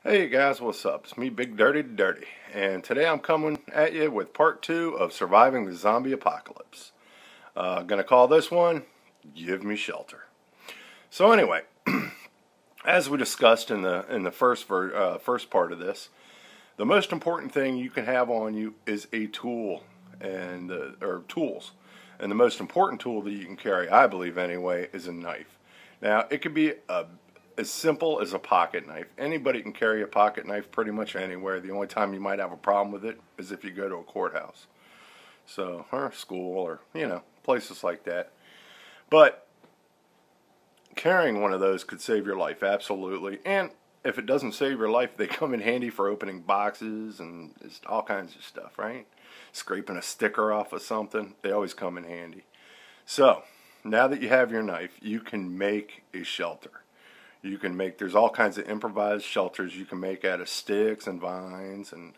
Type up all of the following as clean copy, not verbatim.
Hey guys, what's up? It's me, Big Dirty Dirty, and today I'm coming at you with part 2 of surviving the zombie apocalypse. Gonna call this one, Give Me Shelter. So anyway, as we discussed in the first part of this, the most important thing you can have on you is a tool, or tools. And the most important tool that you can carry, I believe anyway, is a knife. Now, it could be as simple as a pocket knife. Anybody can carry a pocket knife pretty much anywhere. The only time you might have a problem with it is if you go to a courthouse. So, or school, or, places like that. But carrying one of those could save your life, absolutely. And if it doesn't save your life, they come in handy for opening boxes and just all kinds of stuff, right? Scraping a sticker off of something, they always come in handy. So, now that you have your knife, you can make a shelter. There's all kinds of improvised shelters you can make out of sticks and vines, and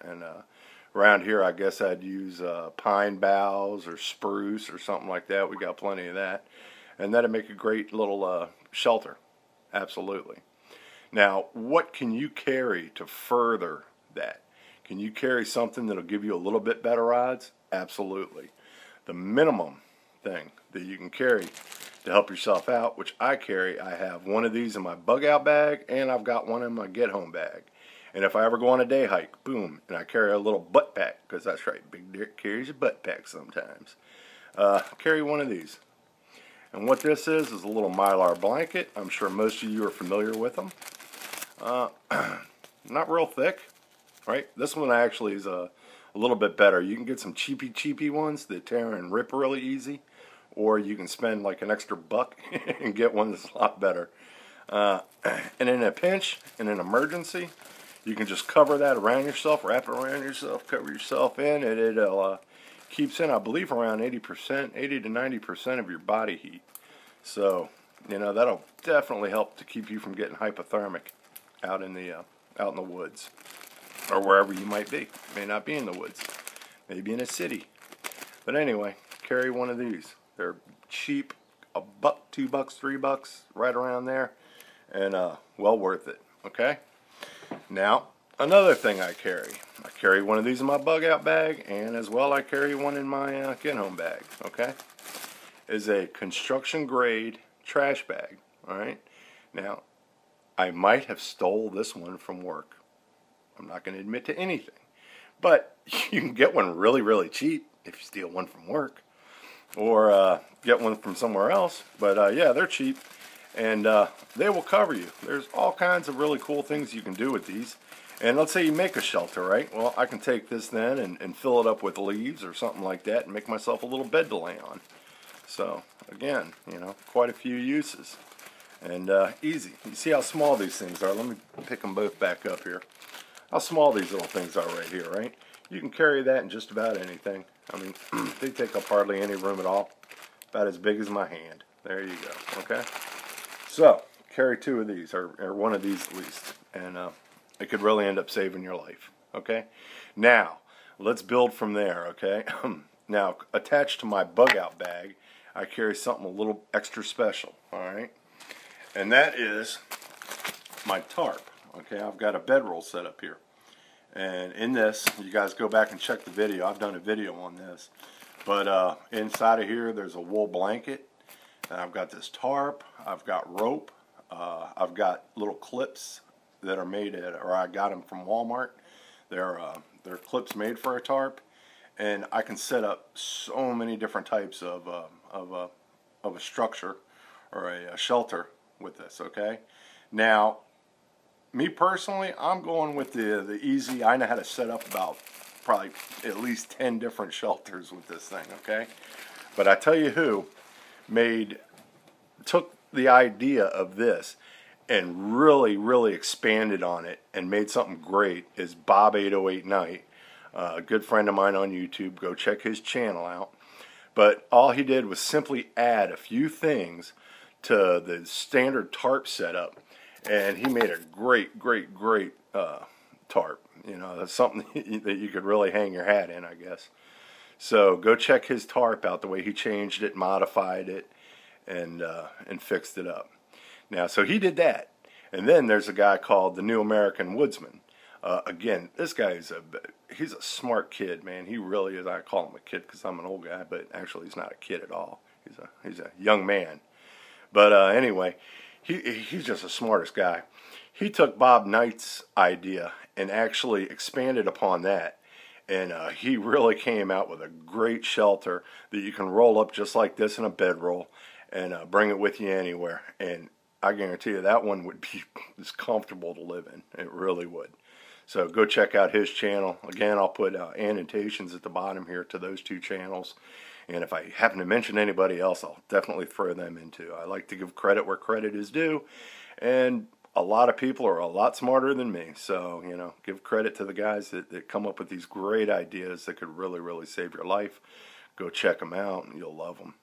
around here I guess I'd use pine boughs or spruce or something like that. We got plenty of that, and that'd make a great little shelter, absolutely. Now, what can you carry to further that? Can you carry something that'll give you a little bit better odds? Absolutely. The minimum thing that you can carry to help yourself out, which I carry, I have one of these in my bug out bag, and I've got one in my get home bag. And if I ever go on a day hike, boom, and I carry a little butt pack, because that's right, Big Dick carries a butt pack sometimes. Carry one of these. And what this is a little Mylar blanket. I'm sure most of you are familiar with them. Not real thick, right? This one actually is a little bit better. You can get some cheapy ones that tear and rip really easy, or you can spend like an extra buck and get one that's a lot better. And in a pinch, in an emergency, you can just cover that around yourself, wrap it around yourself, cover yourself in, and it keeps in, I believe, around 80%, 80 to 90% of your body heat. So, that'll definitely help to keep you from getting hypothermic out in the woods, or wherever you might be. May not be in the woods, maybe in a city. But anyway, carry one of these. They're cheap, $1, $2, $3, right around there, and well worth it. Okay. Now, another thing I carry one of these in my bug out bag, and as well I carry one in my get home bag. Okay, is a construction grade trash bag. All right. Now, I might have stole this one from work. I'm not going to admit to anything, but you can get one really cheap if you steal one from work, or get one from somewhere else. But yeah, they're cheap, and they will cover you. There's all kinds of really cool things you can do with these. And let's say you make a shelter, right? Well, I can take this then and fill it up with leaves or something like that and make myself a little bed to lay on. So again, quite a few uses, and easy. You see how small these things are. Let me pick them both back up here. How small these little things are right here, right? You can carry that in just about anything. I mean, they take up hardly any room at all. About as big as my hand. There you go, okay? So, carry two of these, or one of these at least, and it could really end up saving your life, okay? Now, let's build from there, okay? Now, attached to my bug out bag, I carry something a little extra special, all right? And that is my tarp. Okay, I've got a bedroll set up here, and in this, you guys go back and check the video. I've done a video on this, but inside of here there's a wool blanket, and I've got this tarp, I've got rope, I've got little clips that are made or I got them from Walmart. They're clips made for a tarp, and I can set up so many different types of a structure or a shelter with this. Okay, now, me personally, I'm going with the easy. I know how to set up about probably at least 10 different shelters with this thing, okay? But I tell you who took the idea of this and really expanded on it and made something great is Bob 808 Night, a good friend of mine on YouTube. Go check his channel out. But all he did was simply add a few things to the standard tarp setup, and he made a great tarp. That's something that you could really hang your hat in, I guess. So go check his tarp out, the way he changed it, modified it, and fixed it up. Now, so he did that. And then there's a guy called the New American Woodsman. Again, this guy he's a smart kid, man. He really is. I call him a kid because I'm an old guy, but actually he's not a kid at all. He's a young man. But anyway, he's just the smartest guy. He took Bob Knight's idea and actually expanded upon that. And he really came out with a great shelter that you can roll up just like this in a bedroll and bring it with you anywhere. And I guarantee you that one would be as comfortable to live in. It really would. So go check out his channel. Again, I'll put annotations at the bottom here to those two channels. And if I happen to mention anybody else, I'll definitely throw them into. I like to give credit where credit is due. And a lot of people are a lot smarter than me. So, you know, give credit to the guys that come up with these great ideas that could really, really save your life. Go check them out and you'll love them.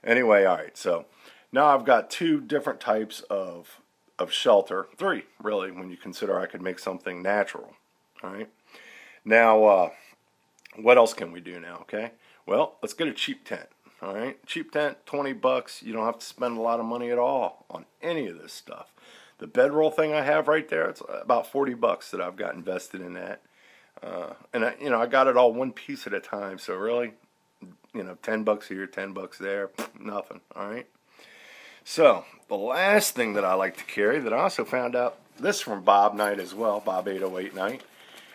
Anyway, all right. So now I've got two different types of shelter. Three, really, when you consider I could make something natural. All right. Now, what else can we do now, okay? Well, let's get a cheap tent. All right. Cheap tent, 20 bucks. You don't have to spend a lot of money at all on any of this stuff. The bedroll thing I have right there, it's about 40 bucks that I've got invested in that. And I got it all one piece at a time. So really, 10 bucks here, 10 bucks there, nothing. All right. So the last thing that I like to carry that I also found out, this from Bob Knight as well, Bob 808 Knight,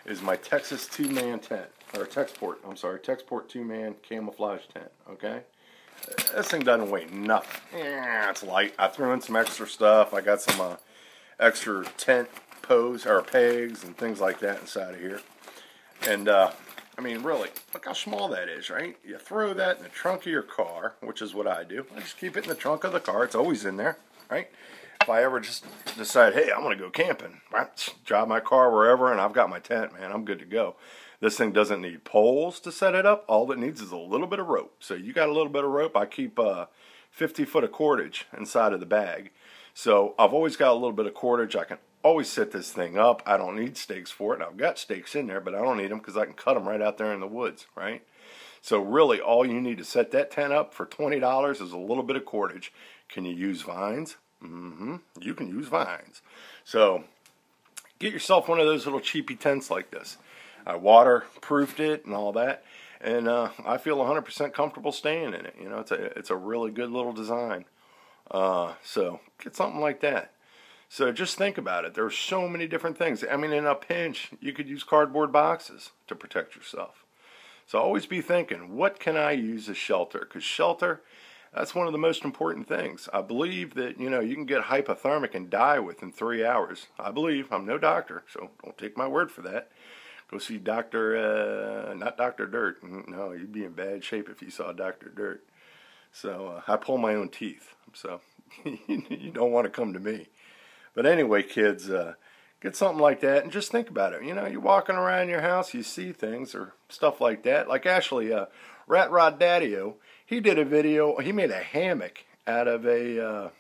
is my Texas two-man tent, or Texport 2-man camouflage tent, okay? This thing doesn't weigh nothing. Yeah, it's light. I threw in some extra stuff. I got some extra tent pegs and things like that inside of here. And, I mean, really, look how small that is, right? You throw that in the trunk of your car, which is what I do. I just keep it in the trunk of the car. It's always in there, right? If I ever just decide, hey, I'm going to go camping, right? Drive my car wherever, and I've got my tent, man. I'm good to go. This thing doesn't need poles to set it up. All it needs is a little bit of rope. So you got a little bit of rope. I keep 50 foot of cordage inside of the bag. So I've always got a little bit of cordage. I can always set this thing up. I don't need stakes for it. I've got stakes in there, but I don't need them because I can cut them right out there in the woods, right? So really, all you need to set that tent up for $20 is a little bit of cordage. Can you use vines? You can use vines. So get yourself one of those little cheapy tents like this. I waterproofed it and all that, and I feel 100% comfortable staying in it. It's a really good little design. So get something like that. So just think about it. There's so many different things. I mean, in a pinch, you could use cardboard boxes to protect yourself. So always be thinking, what can I use as shelter? Because shelter, that's one of the most important things. I believe that, you can get hypothermic and die within 3 hours. I believe. I'm no doctor, so don't take my word for that. Go see not Dr. Dirt. No, you'd be in bad shape if you saw Dr. Dirt. So I pull my own teeth. So you don't want to come to me. But anyway, kids, get something like that and just think about it. You're walking around your house, you see things or stuff like that. Like actually, Rat Rod Daddy-O, he did a video. He made a hammock out of a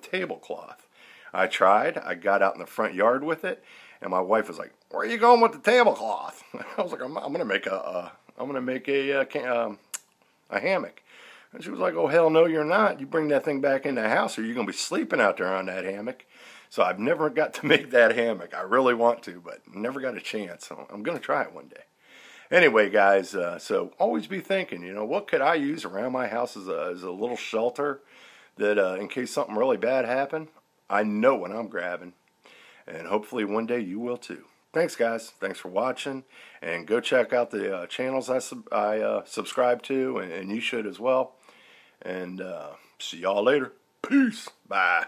tablecloth. I tried. I got out in the front yard with it, and my wife was like, "Where are you going with the tablecloth?" I was like, "I'm gonna make a hammock." And she was like, "Oh hell no, you're not. You bring that thing back in the house, or you're gonna be sleeping out there on that hammock." So I've never got to make that hammock. I really want to, but never got a chance. So I'm gonna try it one day. Anyway, guys, so always be thinking, what could I use around my house as a little shelter that in case something really bad happened, I know what I'm grabbing. And hopefully one day you will too. Thanks, guys. Thanks for watching. And go check out the channels I subscribe to, and you should as well. And see y'all later. Peace. Bye.